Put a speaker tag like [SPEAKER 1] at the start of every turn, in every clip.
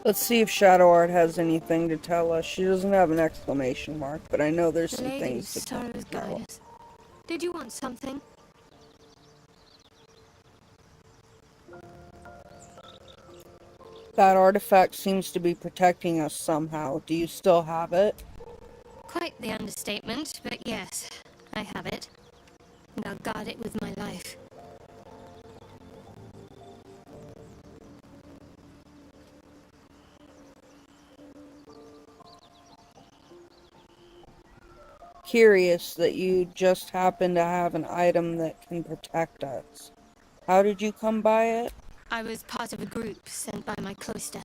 [SPEAKER 1] Let's see if Shadowheart has anything to tell us. She doesn't have an exclamation mark, but I know there's some things to tell
[SPEAKER 2] Sorrow's
[SPEAKER 1] us.
[SPEAKER 2] goddess. Did you want something?
[SPEAKER 1] That artifact seems to be protecting us somehow. Do you still have it?
[SPEAKER 2] Quite the understatement, but yes, I have it. And I'll guard it with my life.
[SPEAKER 1] Curious that you just happen to have an item that can protect us. How did you come by it?
[SPEAKER 2] I was part of a group sent by my cloister.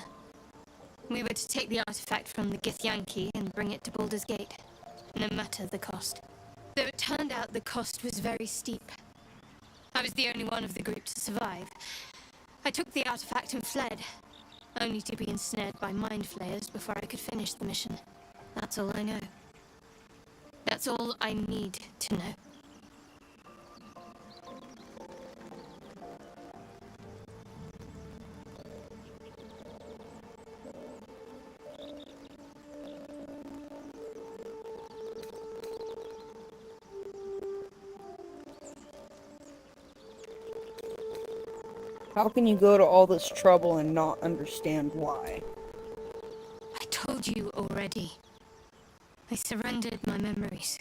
[SPEAKER 2] We were to take the artifact from the Githyanki and bring it to Baldur's Gate, no matter the cost. Though it turned out the cost was very steep. I was the only one of the group to survive. I took the artifact and fled, only to be ensnared by mind flayers before I could finish the mission. That's all I know. That's all I need to know.
[SPEAKER 1] How can you go to all this trouble and not understand why?
[SPEAKER 2] I told you already. I surrendered my memories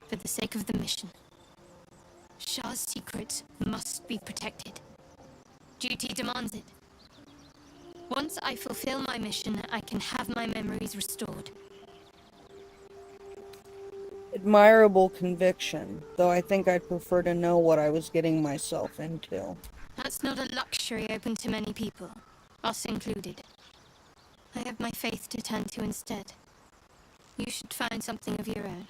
[SPEAKER 2] for the sake of the mission. Shar's secrets must be protected. Duty demands it. Once I fulfill my mission, I can have my memories restored.
[SPEAKER 1] Admirable conviction, though I think I'd prefer to know what I was getting myself into.
[SPEAKER 2] That's not a luxury open to many people, us included. I have my faith to turn to instead. You should find something of your own.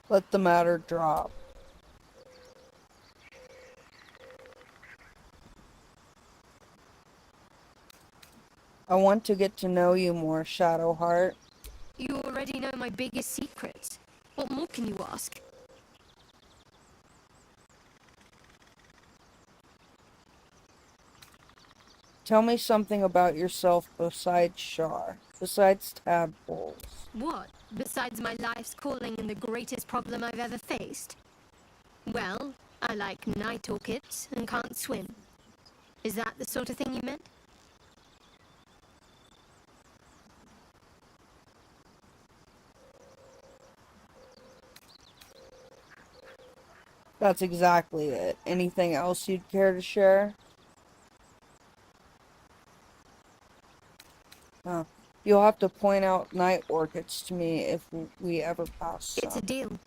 [SPEAKER 1] Let the matter drop. I want to get to know you more, Shadowheart.
[SPEAKER 2] You already know my biggest secrets. What more can you ask?
[SPEAKER 1] Tell me something about yourself besides Shar, besides tadpoles.
[SPEAKER 2] What, besides my life's calling and the greatest problem I've ever faced? Well, I like night orchids and can't swim. Is that the sort of thing you meant?
[SPEAKER 1] That's exactly it. Anything else you'd care to share? Oh, you'll have to point out night orchids to me if we ever pass some.
[SPEAKER 2] It's a deal.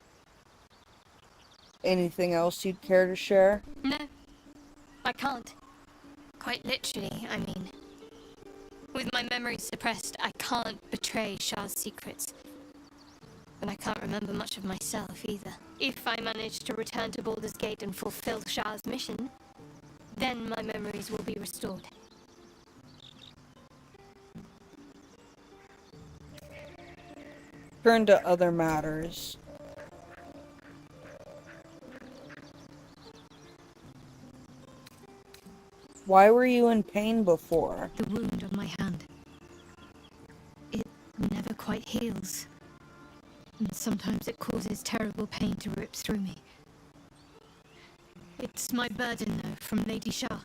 [SPEAKER 1] Anything else you'd care to share?
[SPEAKER 2] No, I can't. Quite literally, I mean. With my memory suppressed, I can't betray Shar's secrets. But I can't remember much of myself either. If I manage to return to Baldur's Gate and fulfill Shar's mission, then my memories will be restored.
[SPEAKER 1] Turn to other matters. Why were you in pain before?
[SPEAKER 2] The wound on my hand. It never quite heals. And sometimes it causes terrible pain to rip through me. It's my burden, though, from Lady Shar.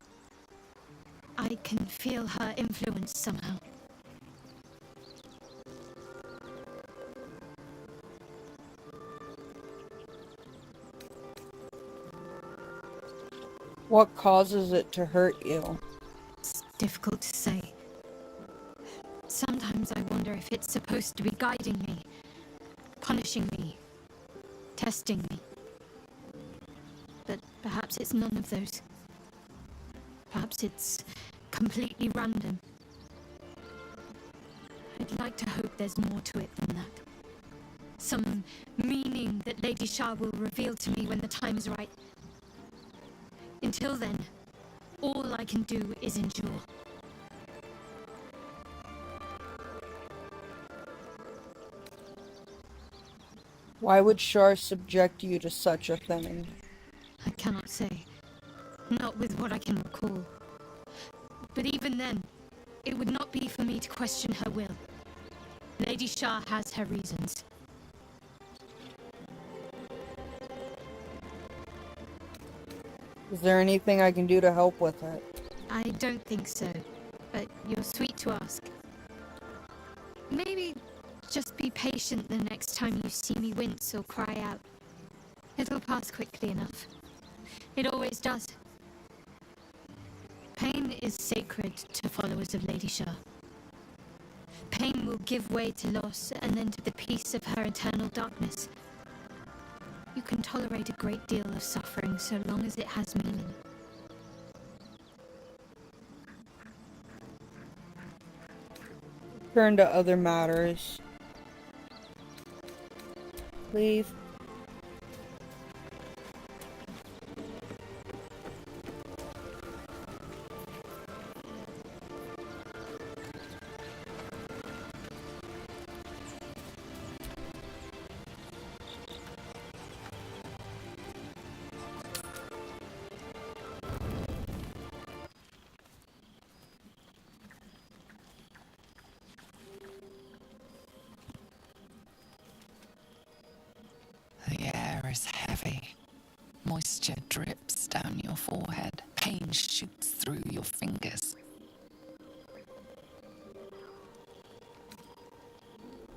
[SPEAKER 2] I can feel her influence somehow.
[SPEAKER 1] What causes it to hurt you?
[SPEAKER 2] It's difficult to say. Sometimes I wonder if it's supposed to be guiding me, punishing me, testing me. But perhaps it's none of those. Perhaps it's completely random. I'd like to hope there's more to it than that. Some meaning that Lady Shar will reveal to me when the time's right. Until then, all I can do is endure.
[SPEAKER 1] Why would Shar subject you to such a thing?
[SPEAKER 2] I cannot say. Not with what I can recall. But even then, it would not be for me to question her will. Lady Shar has her reasons.
[SPEAKER 1] Is there anything I can do to help with it?
[SPEAKER 2] I don't think so, but you're sweet to ask. Maybe just be patient the next time you see me wince or cry out. It'll pass quickly enough. It always does. Pain is sacred to followers of Lady Shar. Pain will give way to loss and then to the peace of her eternal darkness. You can tolerate a great deal of suffering so long as it has meaning.
[SPEAKER 1] Turn to other matters. Please.
[SPEAKER 3] The air is heavy. Moisture drips down your forehead. Pain shoots through your fingers.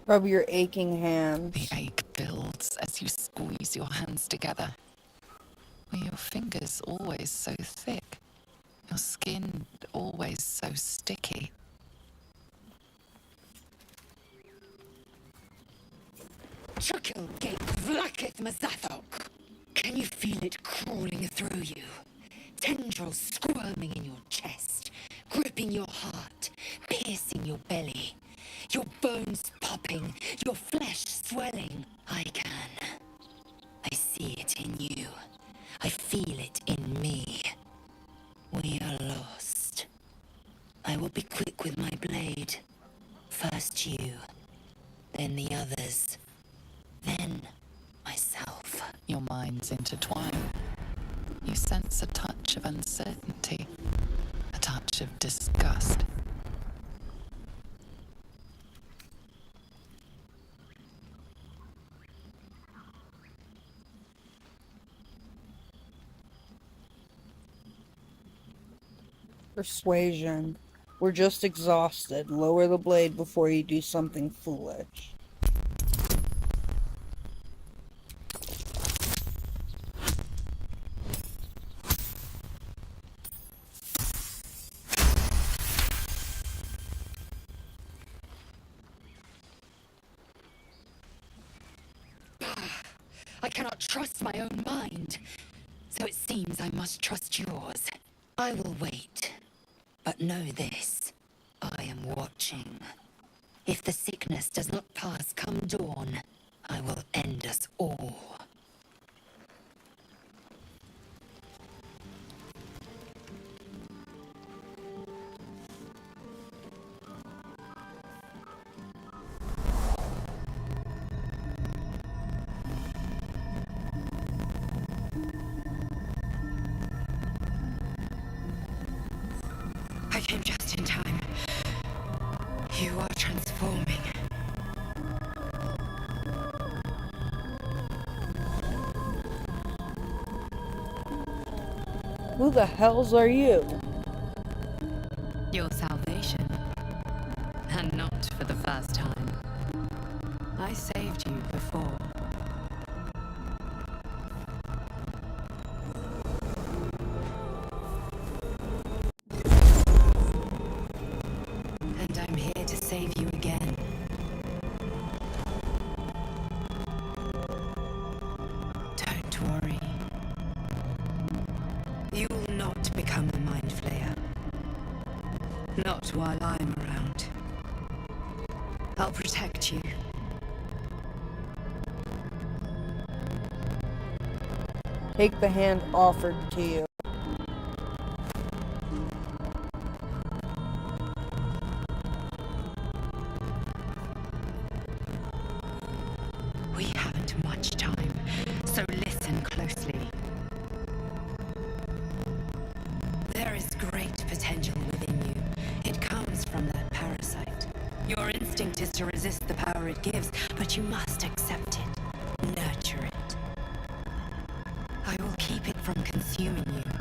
[SPEAKER 1] Rub your aching hands.
[SPEAKER 3] The ache builds as you squeeze your hands together. Were your fingers always so thick? Your skin always so sticky?
[SPEAKER 4] Chukil gate vlaketh mazathok. Can you feel it crawling through you? Tendrils squirming in your chest, gripping your heart, piercing your belly. Your bones popping, your flesh swelling. I can. I see it in you. I feel it in me. We are lost. I will be quick with my blade. First you, then the others. Then myself.
[SPEAKER 3] Your minds intertwine. You sense a touch of uncertainty, a touch of disgust.
[SPEAKER 1] Persuasion. We're just exhausted. Lower the blade before you do something foolish.
[SPEAKER 4] I cannot trust my own mind, so it seems I must trust yours. I will wait, but know this, I am watching. If the sickness does not pass come dawn, I will end us all. I came just in time. You are transforming.
[SPEAKER 1] Who the hells are you?
[SPEAKER 5] Your salvation. And not for the first time. I saved you before.
[SPEAKER 4] And I'm here to save you again. Don't worry. You will not become a mind flayer. Not while I'm around. I'll protect you.
[SPEAKER 1] Take the hand offered to you.
[SPEAKER 4] We haven't much time, so listen closely. There is great potential within
[SPEAKER 5] Your instinct is to resist the power it gives, but you must accept it, nurture it. I will keep it from consuming you,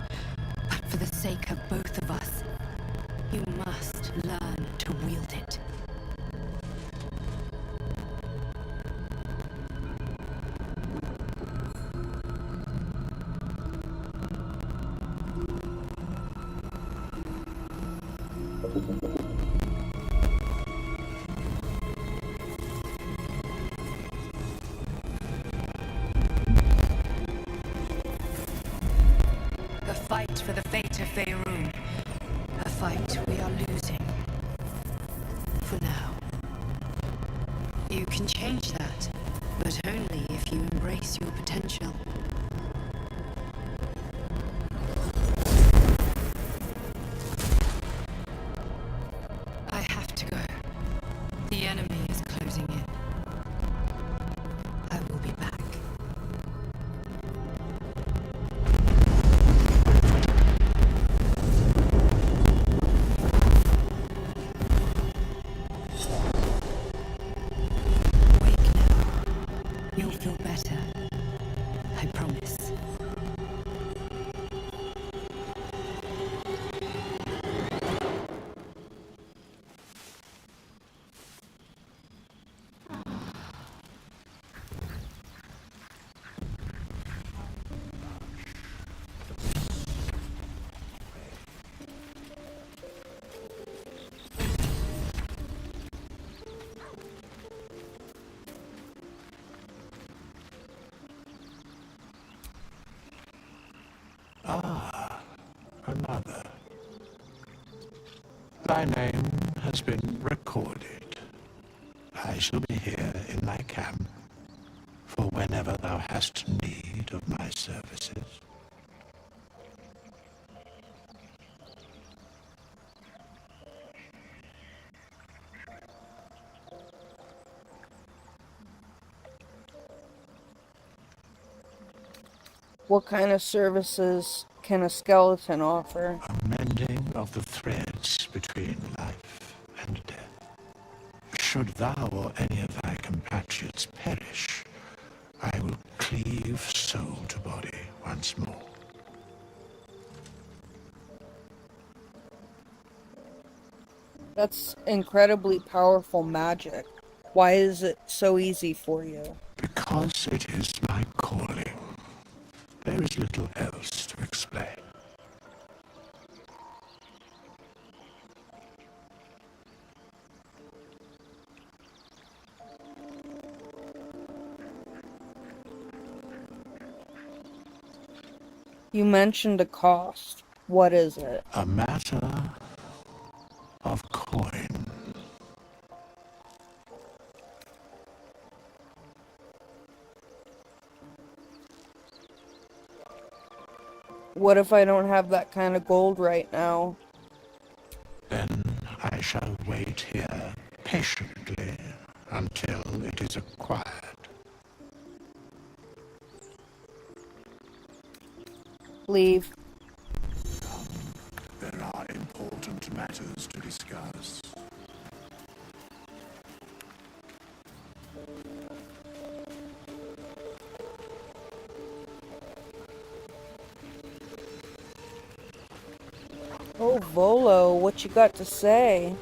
[SPEAKER 5] but for the sake of both of us, you must learn to wield it. The fight for the fate of Faerun. A fight we are losing. For now. You can change that, but only if you embrace your potential. I have to go. The enemy is closing in. I will be back. Wake now. You'll feel better. I promise.
[SPEAKER 6] Ah, another. Thy name has been recorded. I shall be here in thy camp for whenever thou hast need of my services.
[SPEAKER 1] What kind of services can a skeleton offer?
[SPEAKER 6] A mending of the threads between life and death. Should thou or any of thy compatriots perish, I will cleave soul to body once more.
[SPEAKER 1] That's incredibly powerful magic. Why is it so easy for you?
[SPEAKER 6] Because it is my calling. There is little else to explain.
[SPEAKER 1] You mentioned a cost. What is it?
[SPEAKER 6] A matter of coin.
[SPEAKER 1] What if I don't have that kind of gold right now?
[SPEAKER 6] Then I shall wait here patiently until it is acquired.
[SPEAKER 1] Leave.
[SPEAKER 6] There are important matters to discuss.
[SPEAKER 1] Oh, Volo, what you got to say?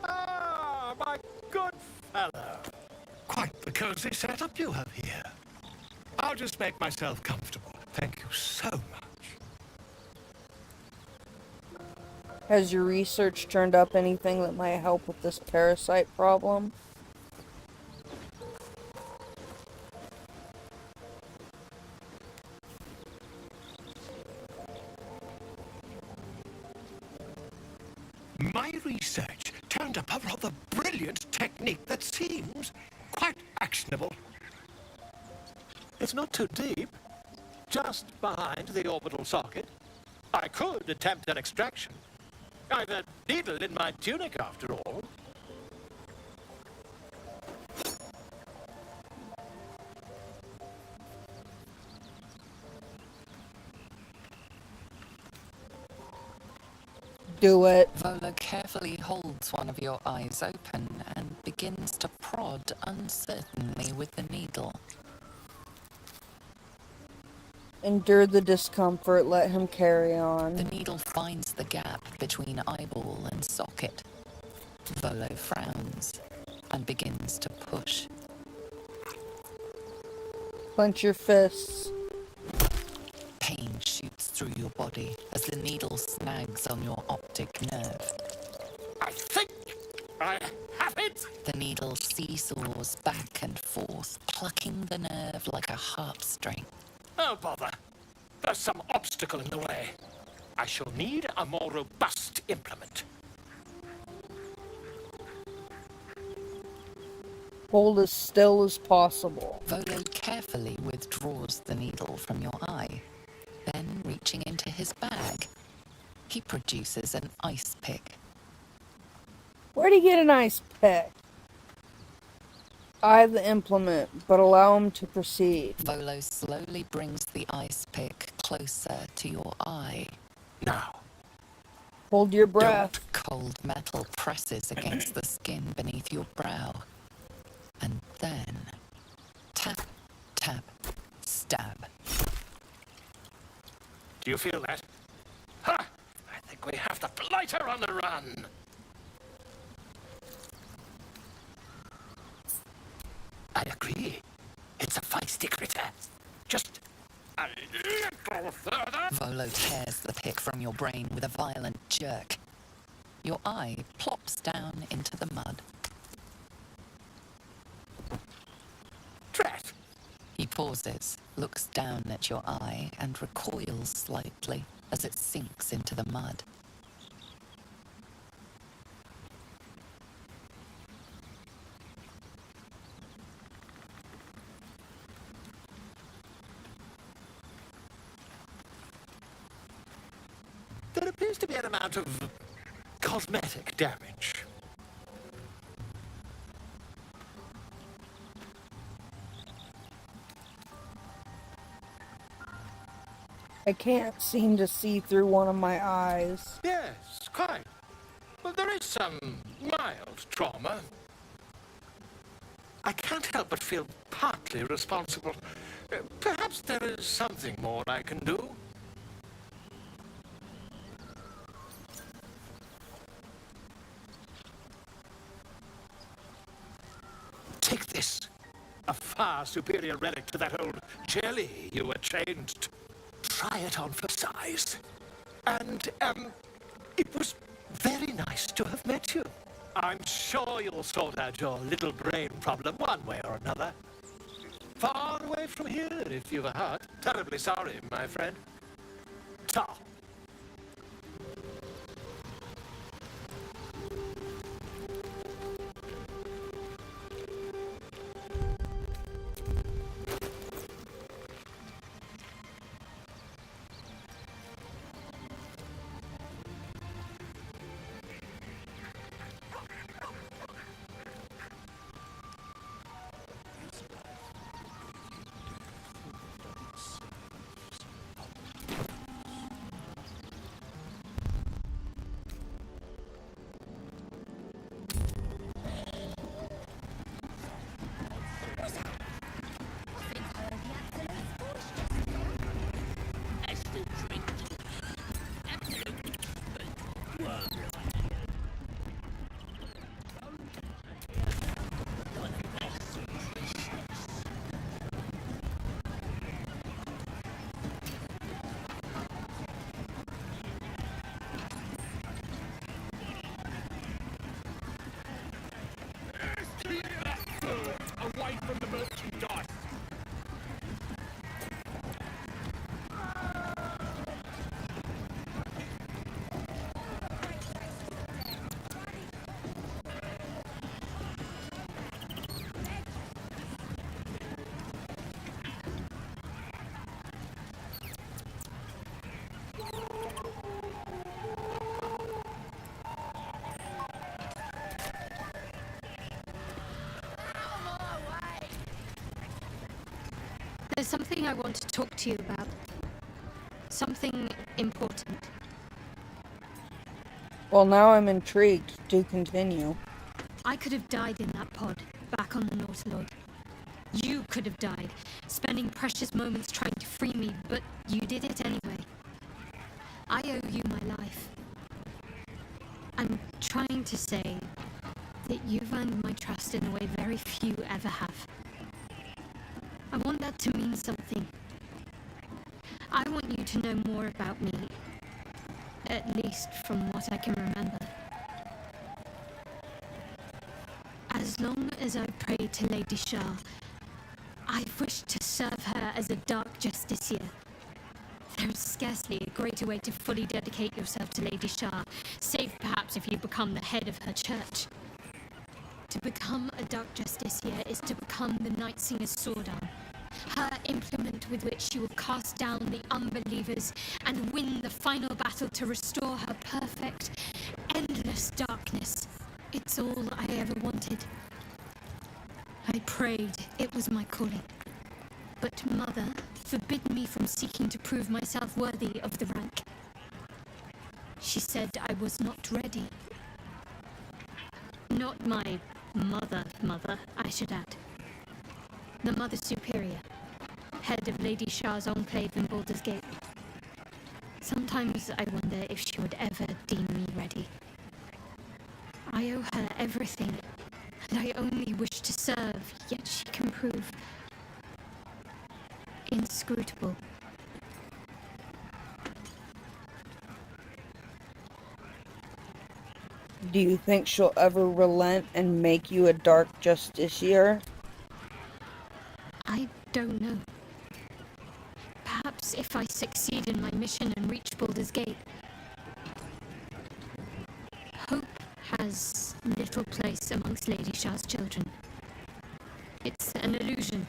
[SPEAKER 6] Ah, my good fellow. Quite the cozy setup you have here. I'll just make myself comfortable. Thank you so much.
[SPEAKER 1] Has your research turned up anything that might help with this parasite problem?
[SPEAKER 6] My research turned up a rather brilliant technique that seems quite actionable. It's not too deep, just behind the orbital socket. I could attempt an extraction. I've a needle in my tunic, after all.
[SPEAKER 1] Do it.
[SPEAKER 3] Volo carefully holds one of your eyes open and begins to prod uncertainly with the needle.
[SPEAKER 1] Endure the discomfort, let him carry
[SPEAKER 3] The
[SPEAKER 1] on.
[SPEAKER 3] needle finds the gap between eyeball and socket. Volo frowns and begins to push.
[SPEAKER 1] Clench your fists.
[SPEAKER 3] Pain shoots through your body as the needle snags on your optic nerve.
[SPEAKER 6] I think I have it.
[SPEAKER 3] The needle seesaws back and forth, plucking the nerve like a harpstring.
[SPEAKER 6] Oh, bother. There's some obstacle in the way. I shall need a more robust implement.
[SPEAKER 1] Hold as still as possible.
[SPEAKER 3] Volo carefully withdraws the needle from your eye. Then, reaching into his bag, he produces an ice pick.
[SPEAKER 1] Where'd he get an ice pick? Eye the implement, but allow him to proceed.
[SPEAKER 3] Volo slowly brings the ice pick closer to your eye.
[SPEAKER 6] Now,
[SPEAKER 1] Hold your breath.
[SPEAKER 3] Cold metal presses against the skin beneath your brow. And then, tap, tap, stab.
[SPEAKER 6] do you feel that? Ha! I think we have the blighter on the run. I agree. It's a feisty critter. Just a little further.
[SPEAKER 3] Volo tears the pick from your brain with a violent jerk. Your eye plops down into the mud.
[SPEAKER 6] Drat!
[SPEAKER 3] He pauses, looks down at your eye, and recoils slightly as it sinks into the mud.
[SPEAKER 6] There appears to be an amount of cosmetic damage.
[SPEAKER 1] I can't seem to see through one of my eyes.
[SPEAKER 6] Yes, quite. Well, there is some mild trauma. I can't help but feel partly responsible. Perhaps there is something more I can do. Take this. A far superior relic to that old jelly you were chained to. Try it on for size. And, it was very nice to have met you. I'm sure you'll sort out your little brain problem one way or another. Far away from here, if you've a heart. Terribly sorry, my friend. Ta. Away from the merchandise.
[SPEAKER 2] There's something I want to talk to you about. Something important.
[SPEAKER 1] Well, now I'm intrigued. Do continue.
[SPEAKER 2] I could have died in that pod, back on the Nautilord. You could have died, spending precious moments trying to free me, but you did it anyway. I owe you my life. I'm trying to say that you've earned my trust in a way very few ever have. I want that to mean something. I want you to know more about me, at least from what I can remember. As long as I prayed to Lady Shar, I've wished to serve her as a dark justiciar. There is scarcely a greater way to fully dedicate yourself to Lady Shar, save perhaps if you become the head of her church. To become a dark justiciar is to become the Night Singer's sword arm, her implement with which she will cast down the unbelievers and win the final battle to restore her perfect, endless darkness. It's all I ever wanted. I prayed it was my calling. But Mother forbid me from seeking to prove myself worthy of the rank. She said I was not ready. Not my mother, I should add. The Mother Superior, head of Lady Shar's enclave in Baldur's Gate. Sometimes I wonder if she would ever deem me ready. I owe her everything, and I only wish to serve, yet she can prove inscrutable.
[SPEAKER 1] Do you think she'll ever relent and make you a dark justiciar?
[SPEAKER 2] I don't know. Perhaps if I succeed in my mission and reach Baldur's Gate. Hope has little place amongst Lady Shar's children. It's an illusion,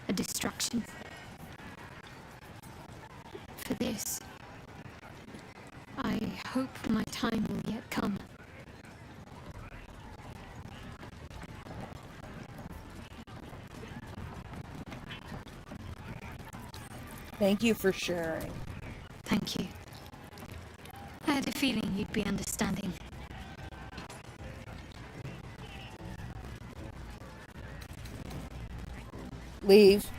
[SPEAKER 2] a distraction. For this, I hope my time will yet come.
[SPEAKER 1] Thank you for sharing.
[SPEAKER 2] Thank you. I had a feeling you'd be understanding.
[SPEAKER 1] Leave.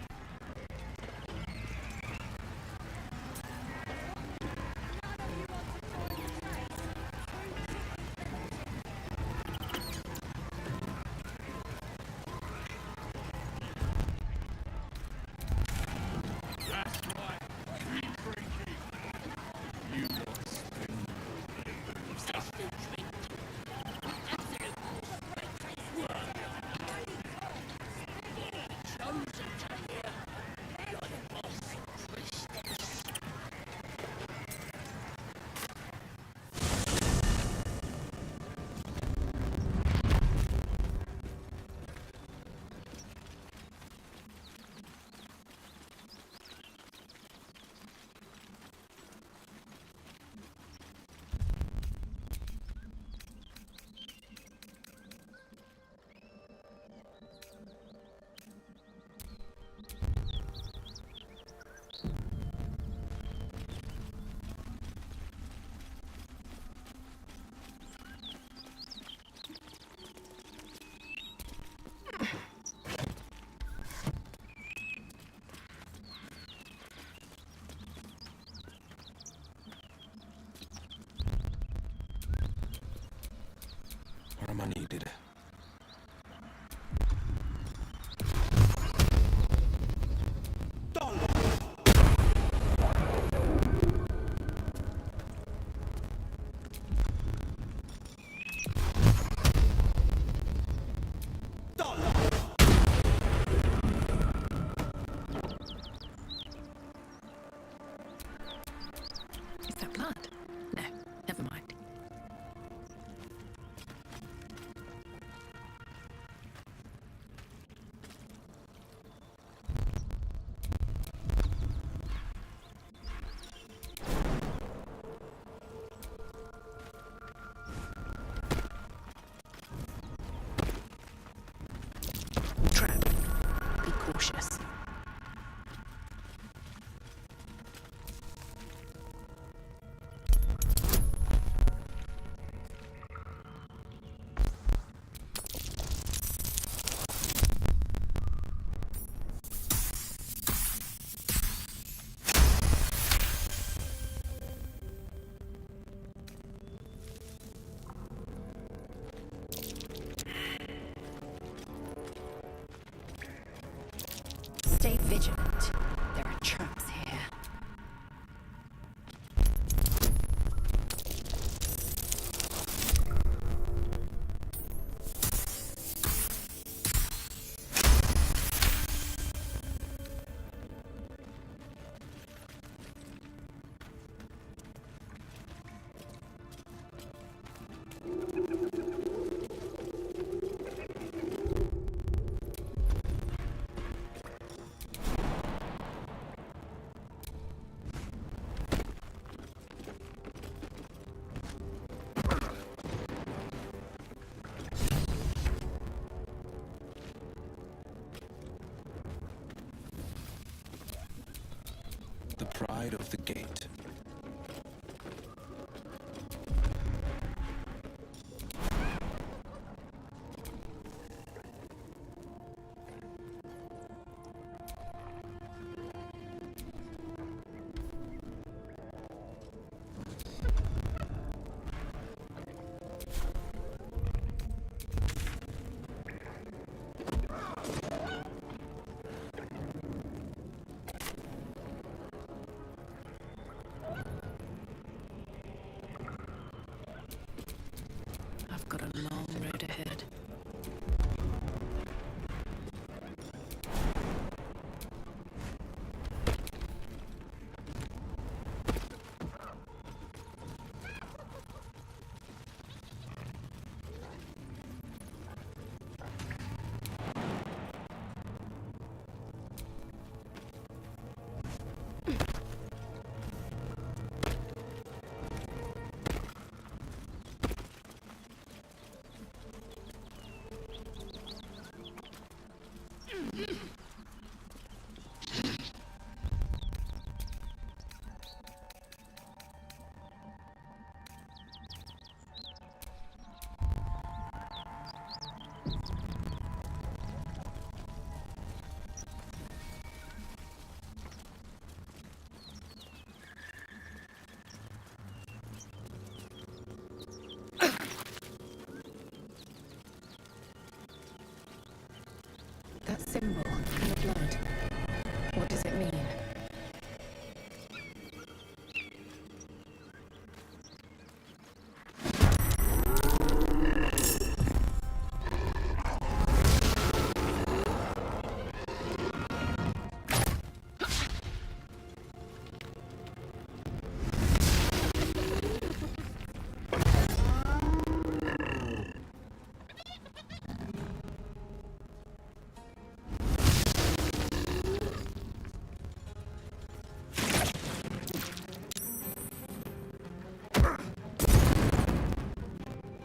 [SPEAKER 6] What am I needed?
[SPEAKER 3] Is that blood? No, never mind. Trap. Be cautious.
[SPEAKER 4] vigilant. There are traps here.
[SPEAKER 7] The pride of the gate.
[SPEAKER 5] I've got a long road ahead. That symbol in the blood, what does it mean?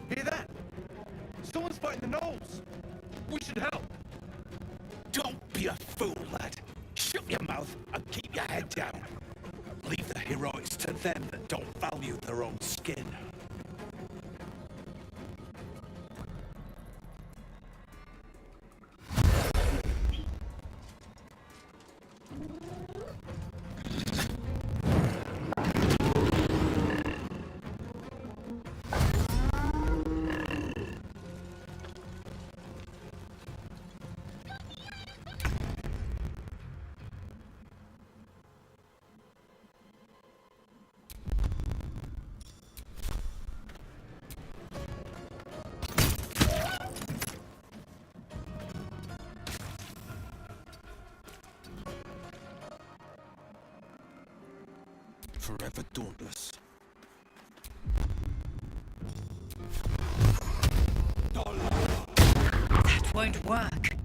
[SPEAKER 6] Hear that? Someone's fighting the gnolls. We should help.
[SPEAKER 8] Don't be a fool, lad. Shut your mouth and keep your head down. Leave the heroics to them that don't value their own skin.
[SPEAKER 7] Forever dauntless.
[SPEAKER 4] That won't work.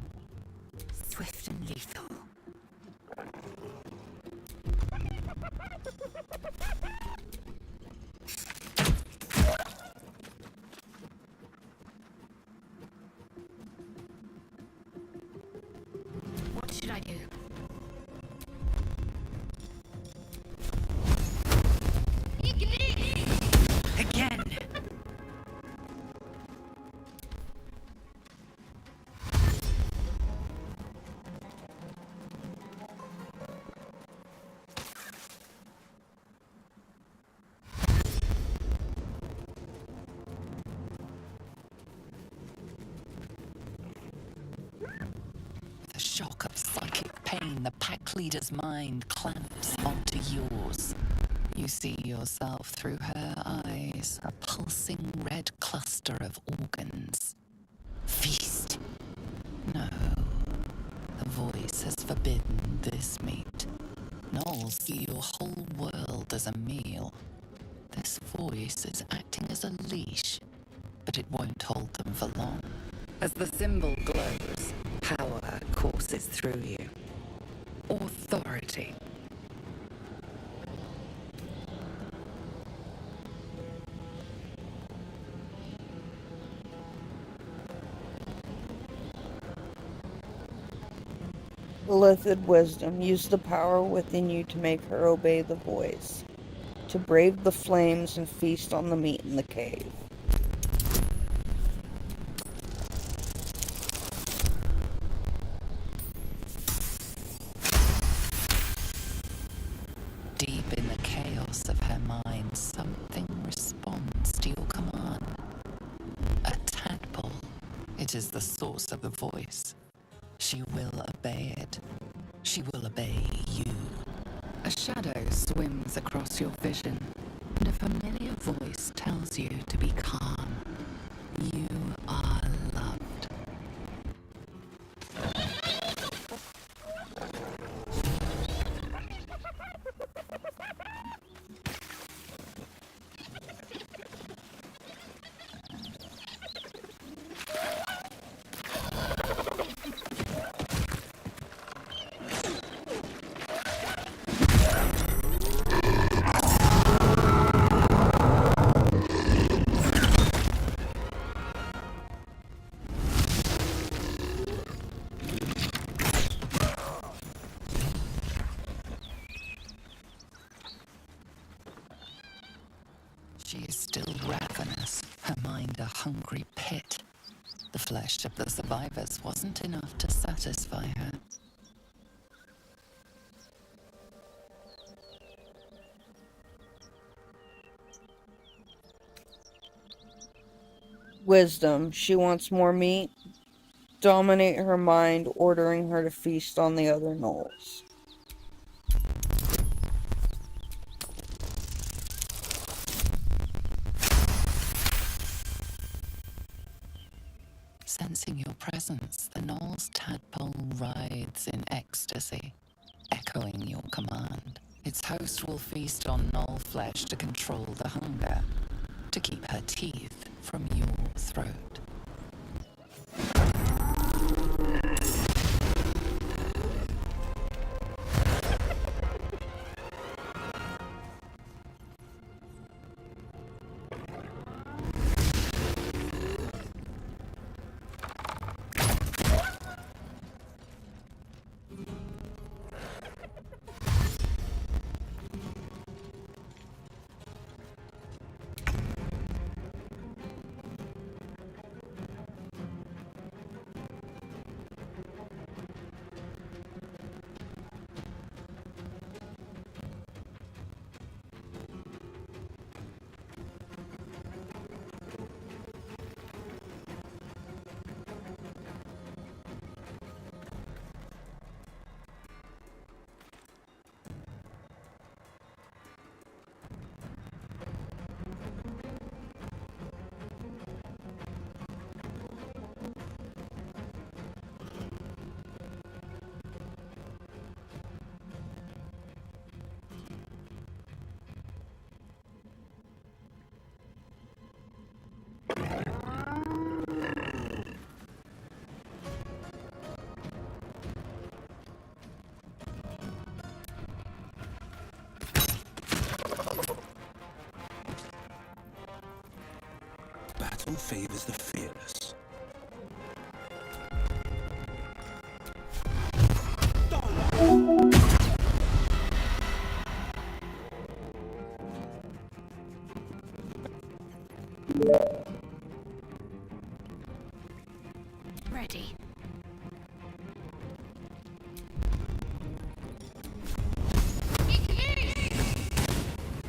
[SPEAKER 4] Swift and lethal.
[SPEAKER 2] What should I do?
[SPEAKER 3] pain, the pack leader's mind clamps onto yours. You see yourself through her eyes, a pulsing red cluster of organs. Feast. No. The voice has forbidden this meat. Gnolls see your whole world as a meal. This voice is acting as a leash, but it won't hold them for long. As the symbol glows, power courses through you. Authority.
[SPEAKER 1] Illithid wisdom. Use the power within you to make her obey the voice. To brave the flames and feast on the meat in the cave.
[SPEAKER 3] Deep in the chaos of her mind, something responds to your command. A tadpole. It is the source of the voice. She will obey it. She will obey you. A shadow swims across your vision, and a familiar voice tells you to be calm. You are loved. She is still ravenous, her mind a hungry pit. The flesh of the survivors wasn't enough to satisfy her.
[SPEAKER 1] Wisdom. She wants more meat. Dominate her mind, ordering her to feast on the other gnolls.
[SPEAKER 3] Sensing your presence, the gnoll's tadpole writhes in ecstasy, echoing your command. Its host will feast on gnoll flesh to control the hunger, to keep her teeth from your throat.
[SPEAKER 7] Battle favors the fearless.
[SPEAKER 5] Ready.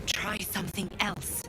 [SPEAKER 5] Try something else.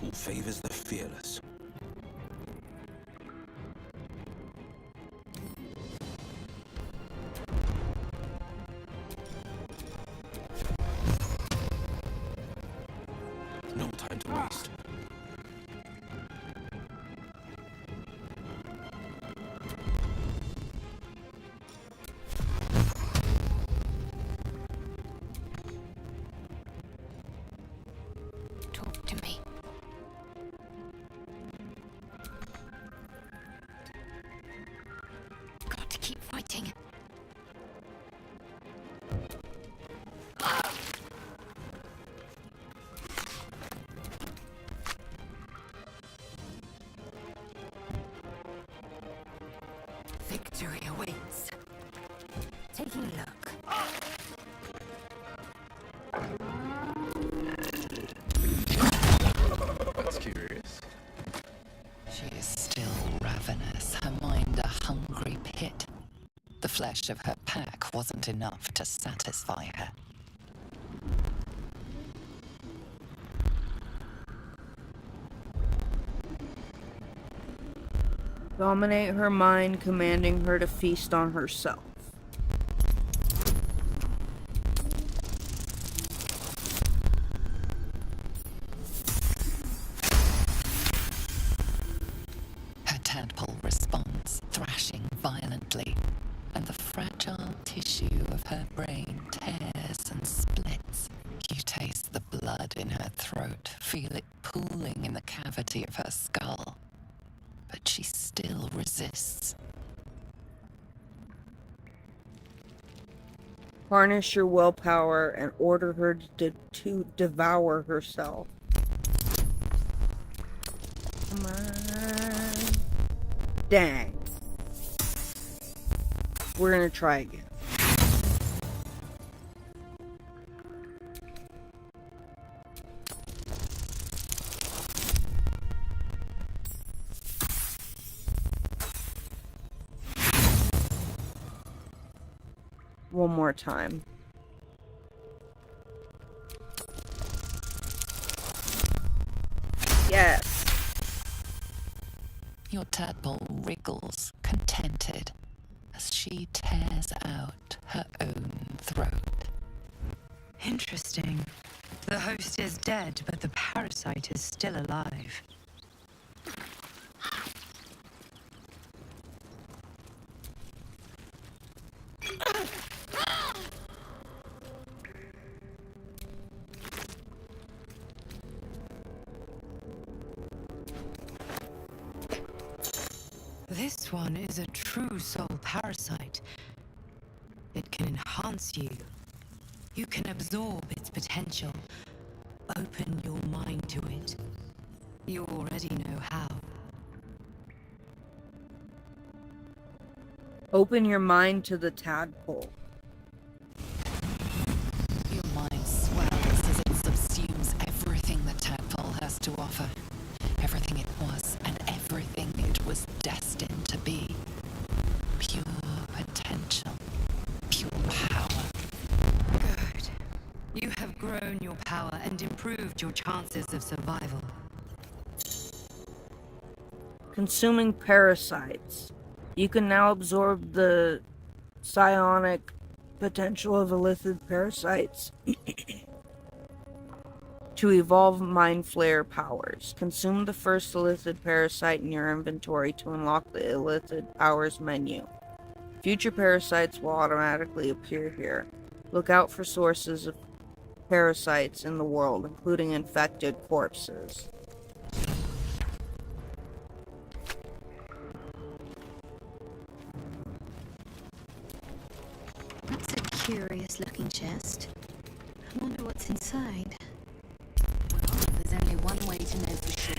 [SPEAKER 7] battle favors the fearless. No time to waste.
[SPEAKER 2] Talk to me. Got to keep fighting.
[SPEAKER 5] Victory awaits. Taking a look.
[SPEAKER 9] That's curious.
[SPEAKER 3] She is still ravenous, her mind a hungry pit. The flesh of her pack wasn't enough to satisfy her.
[SPEAKER 1] Dominate her mind, commanding her to feast on herself.
[SPEAKER 3] Her tadpole responds, thrashing violently, and the fragile tissue of her brain tears and splits. You taste the blood in her throat, feel it pooling in the cavity of her skull. But she still resists.
[SPEAKER 1] Harness your willpower and order her to devour herself. Come on. Dang. We're gonna try again. One more time. Yes.
[SPEAKER 3] Your tadpole wriggles, contented, as she tears out her own throat.
[SPEAKER 5] Interesting. The host is dead, but the parasite is still alive. This one is a true soul parasite. It can enhance you. You can absorb its potential. Open your mind to it. You already know how.
[SPEAKER 1] Open your mind to the tadpole.
[SPEAKER 3] Your mind swells as it subsumes everything the tadpole has to offer. Everything it was and everything it was destined to be. Pure potential. Pure power.
[SPEAKER 5] Good. You have grown your power and improved your chances of survival.
[SPEAKER 1] Consuming parasites. You can now absorb the psionic potential of illicit parasites to evolve mind flare powers. Consume the first illicit parasite in your inventory to unlock the illicit powers menu. Future parasites will automatically appear here. Look out for sources of parasites in the world, including infected corpses.
[SPEAKER 2] That's a curious looking chest. I wonder what's inside.
[SPEAKER 10] Well, there's only one way to know for sure.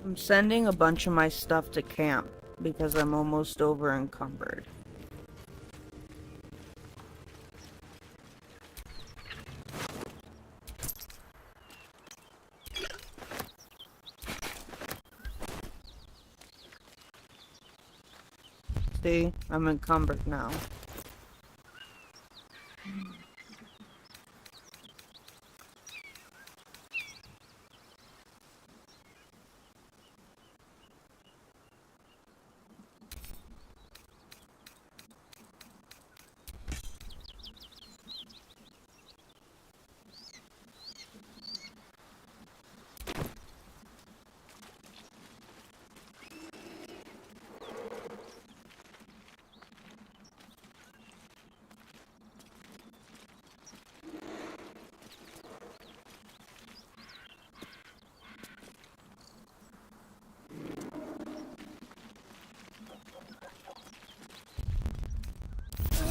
[SPEAKER 1] I'm sending a bunch of my stuff to camp because I'm almost over encumbered. See, I'm encumbered now.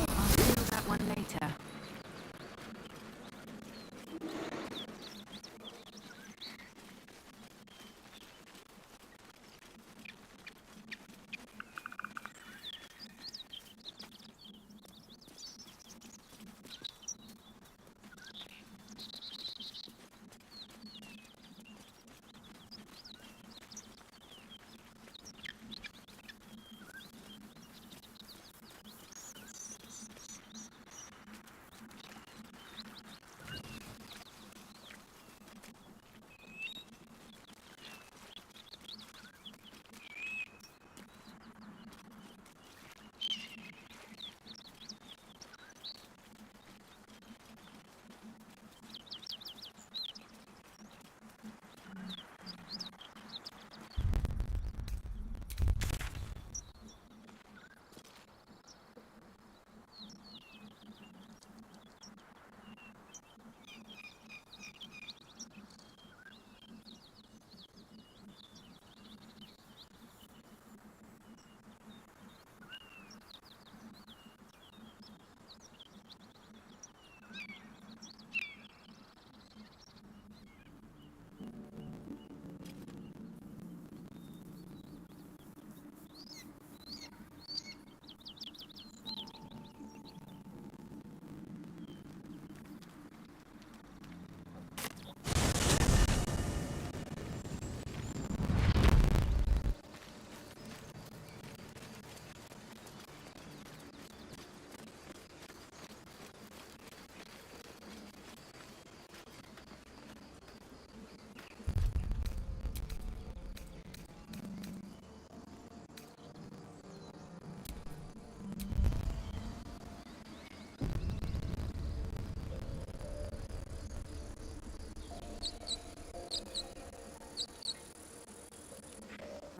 [SPEAKER 5] I'll do that one later.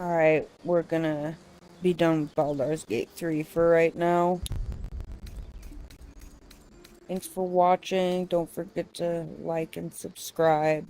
[SPEAKER 1] Alright, we're gonna be done with Baldur's Gate 3 for right now. Thanks for watching. Don't forget to like and subscribe.